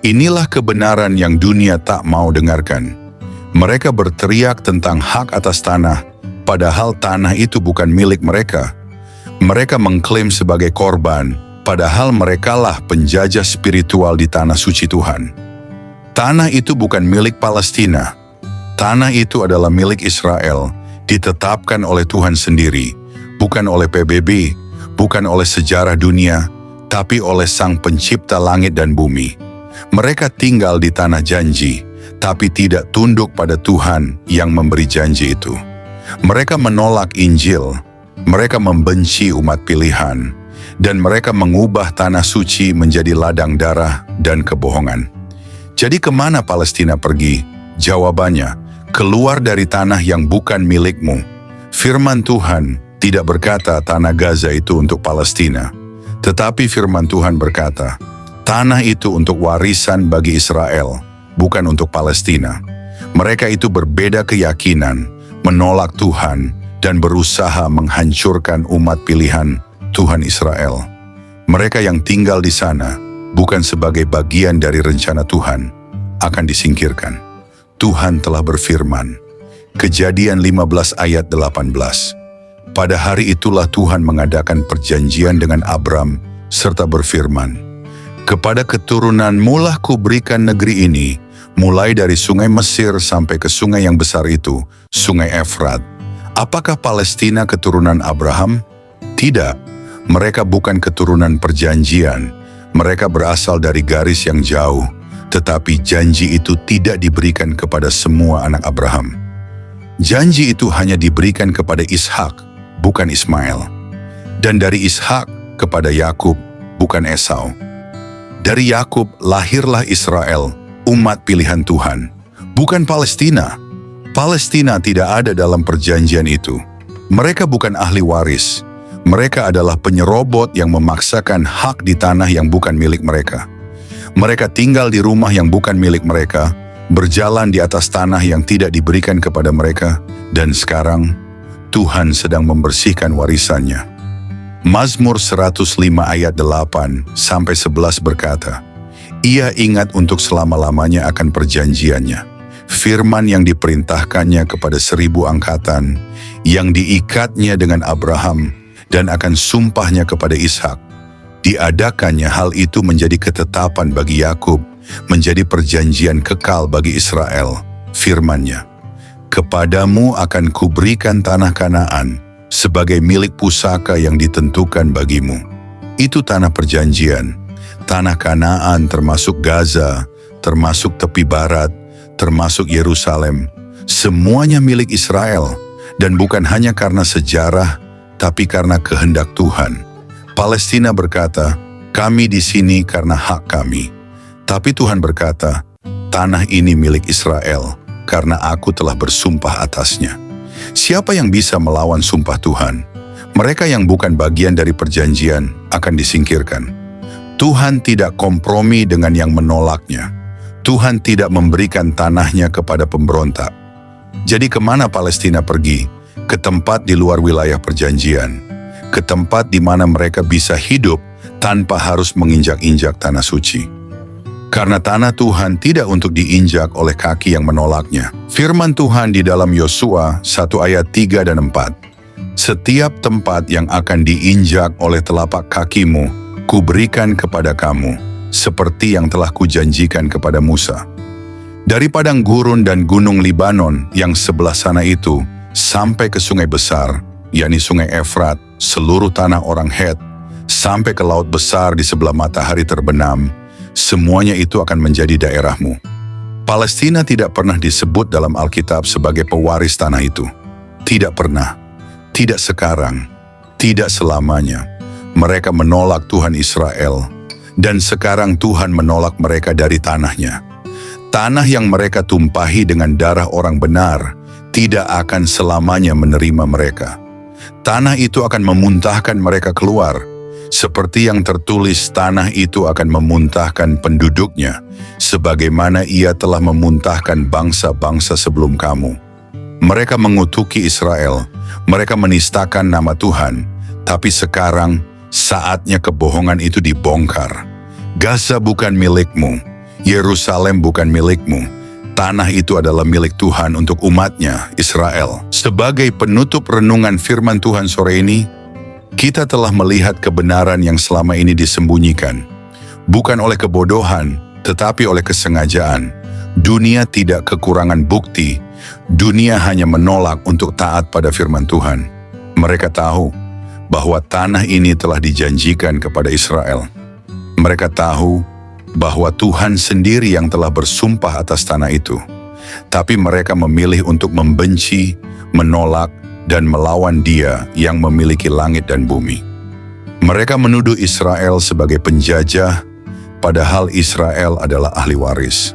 Inilah kebenaran yang dunia tak mau dengarkan. Mereka berteriak tentang hak atas tanah, padahal tanah itu bukan milik mereka. Mereka mengklaim sebagai korban, padahal merekalah penjajah spiritual di tanah suci Tuhan. Tanah itu bukan milik Palestina. Tanah itu adalah milik Israel, ditetapkan oleh Tuhan sendiri, bukan oleh PBB, bukan oleh sejarah dunia, tapi oleh Sang Pencipta langit dan bumi. Mereka tinggal di tanah janji, tapi tidak tunduk pada Tuhan yang memberi janji itu. Mereka menolak Injil, mereka membenci umat pilihan, dan mereka mengubah tanah suci menjadi ladang darah dan kebohongan. Jadi kemana Palestina pergi? Jawabannya, keluar dari tanah yang bukan milikmu. Firman Tuhan tidak berkata tanah Gaza itu untuk Palestina, tetapi firman Tuhan berkata, tanah itu untuk warisan bagi Israel, bukan untuk Palestina. Mereka itu berbeda keyakinan, menolak Tuhan, dan berusaha menghancurkan umat pilihan Tuhan Israel. Mereka yang tinggal di sana, bukan sebagai bagian dari rencana Tuhan, akan disingkirkan. Tuhan telah berfirman, Kejadian 15 ayat 18. Pada hari itulah Tuhan mengadakan perjanjian dengan Abram, serta berfirman, kepada keturunanmu lah kuberikan negeri ini, mulai dari sungai Mesir sampai ke sungai yang besar itu, sungai Efrat. Apakah Palestina keturunan Abraham? Tidak, mereka bukan keturunan perjanjian. Mereka berasal dari garis yang jauh, tetapi janji itu tidak diberikan kepada semua anak Abraham. Janji itu hanya diberikan kepada Ishak, bukan Ismail. Dan dari Ishak kepada Yakub, bukan Esau. Dari Yakub lahirlah Israel, umat pilihan Tuhan, bukan Palestina. Palestina tidak ada dalam perjanjian itu. Mereka bukan ahli waris. Mereka adalah penyerobot yang memaksakan hak di tanah yang bukan milik mereka. Mereka tinggal di rumah yang bukan milik mereka, berjalan di atas tanah yang tidak diberikan kepada mereka, dan sekarang Tuhan sedang membersihkan warisannya. Mazmur 105 ayat 8-11 berkata, Ia ingat untuk selama-lamanya akan perjanjiannya, firman yang diperintahkannya kepada 1000 angkatan, yang diikatnya dengan Abraham, dan akan sumpahnya kepada Ishak. Diadakannya hal itu menjadi ketetapan bagi Yakub, menjadi perjanjian kekal bagi Israel. Firman-Nya, Kepadamu akan kuberikan tanah Kanaan sebagai milik pusaka yang ditentukan bagimu. Itu tanah perjanjian. Tanah Kanaan termasuk Gaza, termasuk tepi barat, termasuk Yerusalem. Semuanya milik Israel, dan bukan hanya karena sejarah, tapi karena kehendak Tuhan. Palestina berkata, kami di sini karena hak kami. Tapi Tuhan berkata, tanah ini milik Israel, karena aku telah bersumpah atasnya. Siapa yang bisa melawan sumpah Tuhan? Mereka yang bukan bagian dari perjanjian akan disingkirkan. Tuhan tidak kompromi dengan yang menolaknya. Tuhan tidak memberikan tanahnya kepada pemberontak. Jadi kemana Palestina pergi? Ke tempat di luar wilayah perjanjian, ke tempat di mana mereka bisa hidup tanpa harus menginjak-injak tanah suci. Karena tanah Tuhan tidak untuk diinjak oleh kaki yang menolaknya. Firman Tuhan di dalam Yosua 1 ayat 3 dan 4. Setiap tempat yang akan diinjak oleh telapak kakimu, kuberikan kepada kamu, seperti yang telah kujanjikan kepada Musa. Dari padang gurun dan gunung Libanon yang sebelah sana itu, sampai ke sungai besar, yakni sungai Efrat, seluruh tanah orang Het, sampai ke laut besar di sebelah matahari terbenam, semuanya itu akan menjadi daerahmu. Palestina tidak pernah disebut dalam Alkitab sebagai pewaris tanah itu. Tidak pernah, tidak sekarang, tidak selamanya. Mereka menolak Tuhan Israel, dan sekarang Tuhan menolak mereka dari tanahnya. Tanah yang mereka tumpahi dengan darah orang benar, tidak akan selamanya menerima mereka. Tanah itu akan memuntahkan mereka keluar, seperti yang tertulis, tanah itu akan memuntahkan penduduknya, sebagaimana ia telah memuntahkan bangsa-bangsa sebelum kamu. Mereka mengutuki Israel, mereka menistakan nama Tuhan, tapi sekarang saatnya kebohongan itu dibongkar. Gaza bukan milikmu, Yerusalem bukan milikmu. Tanah itu adalah milik Tuhan untuk umatnya, Israel. Sebagai penutup renungan firman Tuhan sore ini, kita telah melihat kebenaran yang selama ini disembunyikan. Bukan oleh kebodohan, tetapi oleh kesengajaan. Dunia tidak kekurangan bukti. Dunia hanya menolak untuk taat pada firman Tuhan. Mereka tahu bahwa tanah ini telah dijanjikan kepada Israel. Mereka tahu bahwa Tuhan sendiri yang telah bersumpah atas tanah itu. Tapi mereka memilih untuk membenci, menolak, dan melawan Dia yang memiliki langit dan bumi. Mereka menuduh Israel sebagai penjajah, padahal Israel adalah ahli waris.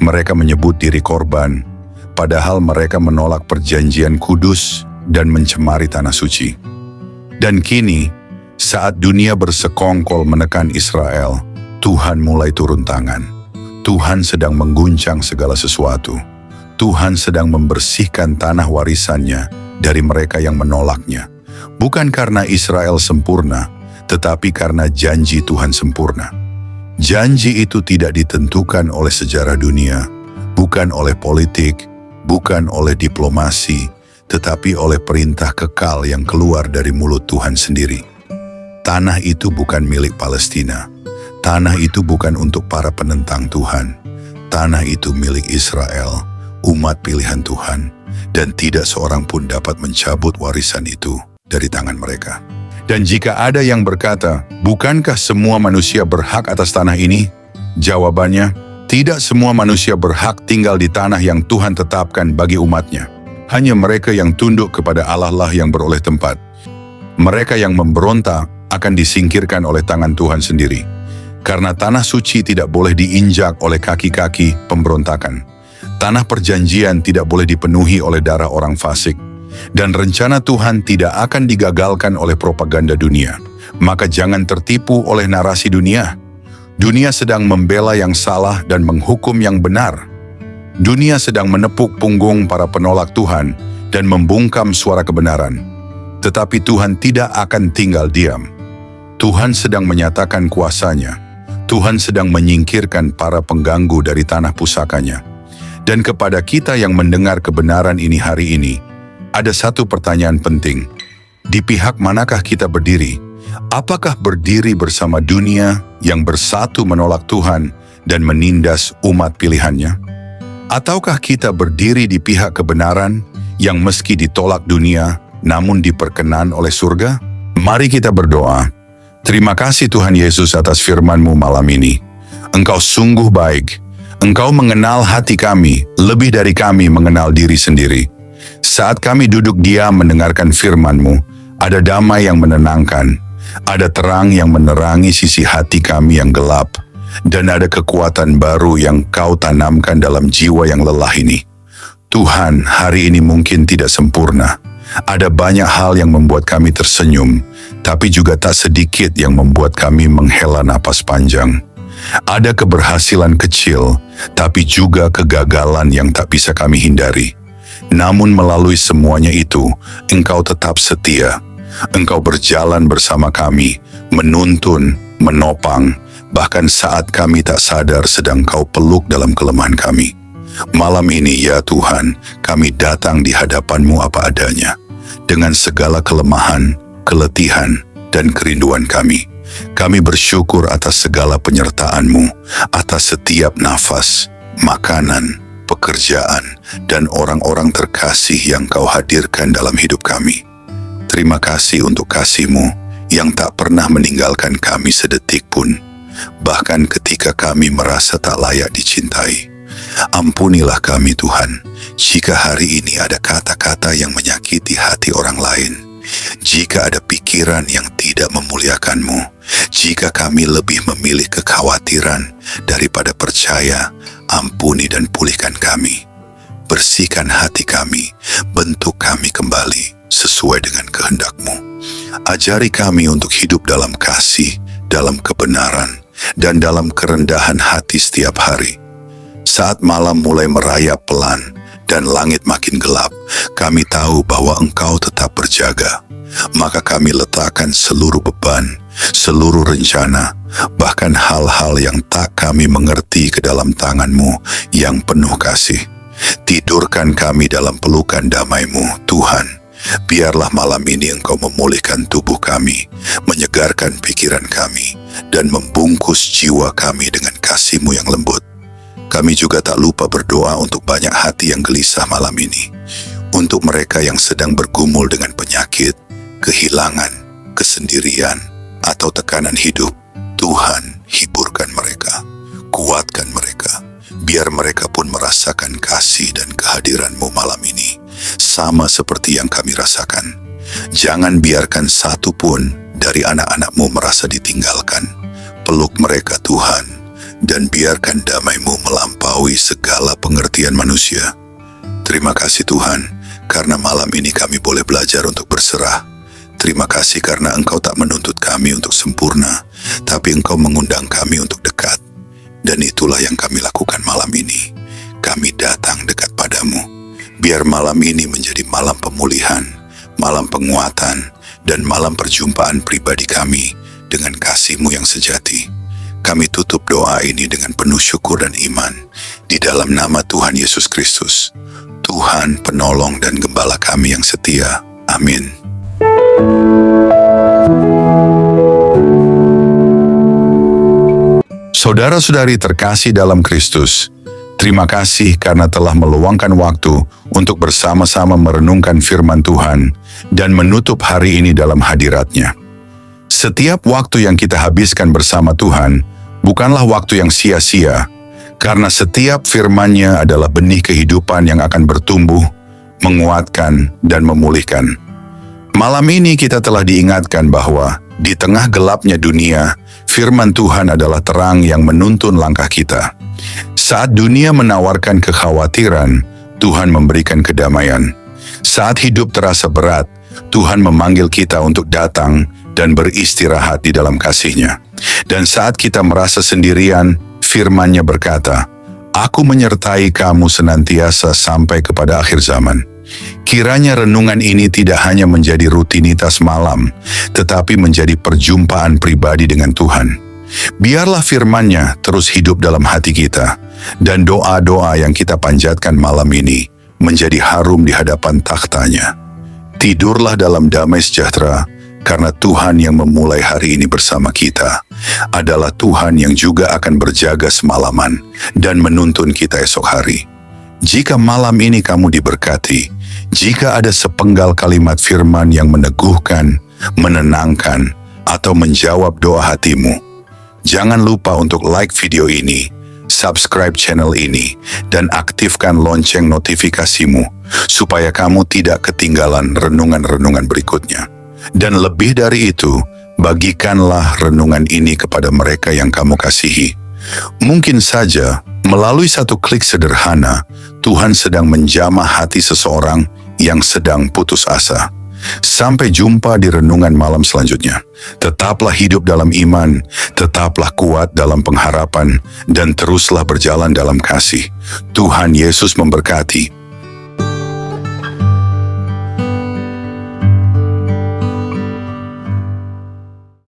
Mereka menyebut diri korban, padahal mereka menolak perjanjian kudus dan mencemari tanah suci. Dan kini, saat dunia bersekongkol menekan Israel, Tuhan mulai turun tangan. Tuhan sedang mengguncang segala sesuatu. Tuhan sedang membersihkan tanah warisannya dari mereka yang menolaknya. Bukan karena Israel sempurna, tetapi karena janji Tuhan sempurna. Janji itu tidak ditentukan oleh sejarah dunia, bukan oleh politik, bukan oleh diplomasi, tetapi oleh perintah kekal yang keluar dari mulut Tuhan sendiri. Tanah itu bukan milik Palestina. Tanah itu bukan untuk para penentang Tuhan. Tanah itu milik Israel, umat pilihan Tuhan, dan tidak seorang pun dapat mencabut warisan itu dari tangan mereka. Dan jika ada yang berkata, bukankah semua manusia berhak atas tanah ini? Jawabannya, tidak semua manusia berhak tinggal di tanah yang Tuhan tetapkan bagi umatnya. Hanya mereka yang tunduk kepada Allah lah yang beroleh tempat. Mereka yang memberontak akan disingkirkan oleh tangan Tuhan sendiri. Karena tanah suci tidak boleh diinjak oleh kaki-kaki pemberontakan. Tanah perjanjian tidak boleh dipenuhi oleh darah orang fasik. Dan rencana Tuhan tidak akan digagalkan oleh propaganda dunia. Maka jangan tertipu oleh narasi dunia. Dunia sedang membela yang salah dan menghukum yang benar. Dunia sedang menepuk punggung para penolak Tuhan dan membungkam suara kebenaran. Tetapi Tuhan tidak akan tinggal diam. Tuhan sedang menyatakan kuasanya. Tuhan sedang menyingkirkan para pengganggu dari tanah pusakanya. Dan kepada kita yang mendengar kebenaran ini hari ini, ada satu pertanyaan penting. Di pihak manakah kita berdiri? Apakah berdiri bersama dunia yang bersatu menolak Tuhan dan menindas umat pilihannya? Ataukah kita berdiri di pihak kebenaran yang meski ditolak dunia, namun diperkenan oleh surga? Mari kita berdoa. Terima kasih Tuhan Yesus atas firman-Mu malam ini. Engkau sungguh baik. Engkau mengenal hati kami, lebih dari kami mengenal diri sendiri. Saat kami duduk diam mendengarkan firman-Mu, ada damai yang menenangkan, ada terang yang menerangi sisi hati kami yang gelap, dan ada kekuatan baru yang Kau tanamkan dalam jiwa yang lelah ini. Tuhan, hari ini mungkin tidak sempurna. Ada banyak hal yang membuat kami tersenyum, tapi juga tak sedikit yang membuat kami menghela napas panjang. Ada keberhasilan kecil, tapi juga kegagalan yang tak bisa kami hindari. Namun melalui semuanya itu, Engkau tetap setia. Engkau berjalan bersama kami, menuntun, menopang, bahkan saat kami tak sadar sedang Kau peluk dalam kelemahan kami. Malam ini ya Tuhan, kami datang di hadapan-Mu apa adanya, dengan segala kelemahan, keletihan, dan kerinduan kami. Kami bersyukur atas segala penyertaan-Mu, atas setiap nafas, makanan, pekerjaan, dan orang-orang terkasih yang Kau hadirkan dalam hidup kami. Terima kasih untuk kasih-Mu yang tak pernah meninggalkan kami sedetik pun, bahkan ketika kami merasa tak layak dicintai. Ampunilah kami Tuhan, jika hari ini ada kata-kata yang menyakiti hati orang lain, jika ada pikiran yang tidak memuliakan-Mu, jika kami lebih memilih kekhawatiran daripada percaya, ampuni dan pulihkan kami. Bersihkan hati kami, bentuk kami kembali sesuai dengan kehendak-Mu. Ajari kami untuk hidup dalam kasih, dalam kebenaran, dan dalam kerendahan hati setiap hari. Saat malam mulai merayap pelan dan langit makin gelap, kami tahu bahwa Engkau tetap berjaga. Maka kami letakkan seluruh beban, seluruh rencana, bahkan hal-hal yang tak kami mengerti ke dalam tangan-Mu yang penuh kasih. Tidurkan kami dalam pelukan damai-Mu, Tuhan. Biarlah malam ini Engkau memulihkan tubuh kami, menyegarkan pikiran kami, dan membungkus jiwa kami dengan kasih-Mu yang lembut. Kami juga tak lupa berdoa untuk banyak hati yang gelisah malam ini. Untuk mereka yang sedang bergumul dengan penyakit, kehilangan, kesendirian, atau tekanan hidup, Tuhan, hiburkan mereka, kuatkan mereka, biar mereka pun merasakan kasih dan kehadiran-Mu malam ini, sama seperti yang kami rasakan. Jangan biarkan satu pun dari anak-anak-Mu merasa ditinggalkan. Peluk mereka, Tuhan, dan biarkan damai-Mu melampaui segala pengertian manusia. Terima kasih Tuhan, karena malam ini kami boleh belajar untuk berserah. Terima kasih karena Engkau tak menuntut kami untuk sempurna, tapi Engkau mengundang kami untuk dekat. Dan itulah yang kami lakukan malam ini. Kami datang dekat padamu. Biar malam ini menjadi malam pemulihan, malam penguatan, dan malam perjumpaan pribadi kami dengan kasih-Mu yang sejati. Kami tutup doa ini dengan penuh syukur dan iman di dalam nama Tuhan Yesus Kristus, Tuhan, penolong dan gembala kami yang setia. Amin. Saudara-saudari terkasih dalam Kristus, terima kasih karena telah meluangkan waktu untuk bersama-sama merenungkan firman Tuhan dan menutup hari ini dalam hadirat-Nya. Setiap waktu yang kita habiskan bersama Tuhan bukanlah waktu yang sia-sia, karena setiap firman-Nya adalah benih kehidupan yang akan bertumbuh, menguatkan, dan memulihkan. Malam ini kita telah diingatkan bahwa di tengah gelapnya dunia, firman Tuhan adalah terang yang menuntun langkah kita. Saat dunia menawarkan kekhawatiran, Tuhan memberikan kedamaian. Saat hidup terasa berat, Tuhan memanggil kita untuk datang dan beristirahat di dalam kasih-Nya. Dan saat kita merasa sendirian, firman-Nya berkata, "Aku menyertai kamu senantiasa sampai kepada akhir zaman." Kiranya renungan ini tidak hanya menjadi rutinitas malam, tetapi menjadi perjumpaan pribadi dengan Tuhan. Biarlah firman-Nya terus hidup dalam hati kita, dan doa-doa yang kita panjatkan malam ini menjadi harum di hadapan takhta-Nya. Tidurlah dalam damai sejahtera, karena Tuhan yang memulai hari ini bersama kita adalah Tuhan yang juga akan berjaga semalaman dan menuntun kita esok hari. Jika malam ini kamu diberkati, jika ada sepenggal kalimat firman yang meneguhkan, menenangkan, atau menjawab doa hatimu, jangan lupa untuk like video ini, subscribe channel ini, dan aktifkan lonceng notifikasimu, supaya kamu tidak ketinggalan renungan-renungan berikutnya. Dan lebih dari itu, bagikanlah renungan ini kepada mereka yang kamu kasihi. Mungkin saja, melalui satu klik sederhana, Tuhan sedang menjamah hati seseorang yang sedang putus asa. Sampai jumpa di renungan malam selanjutnya. Tetaplah hidup dalam iman, tetaplah kuat dalam pengharapan, dan teruslah berjalan dalam kasih. Tuhan Yesus memberkati.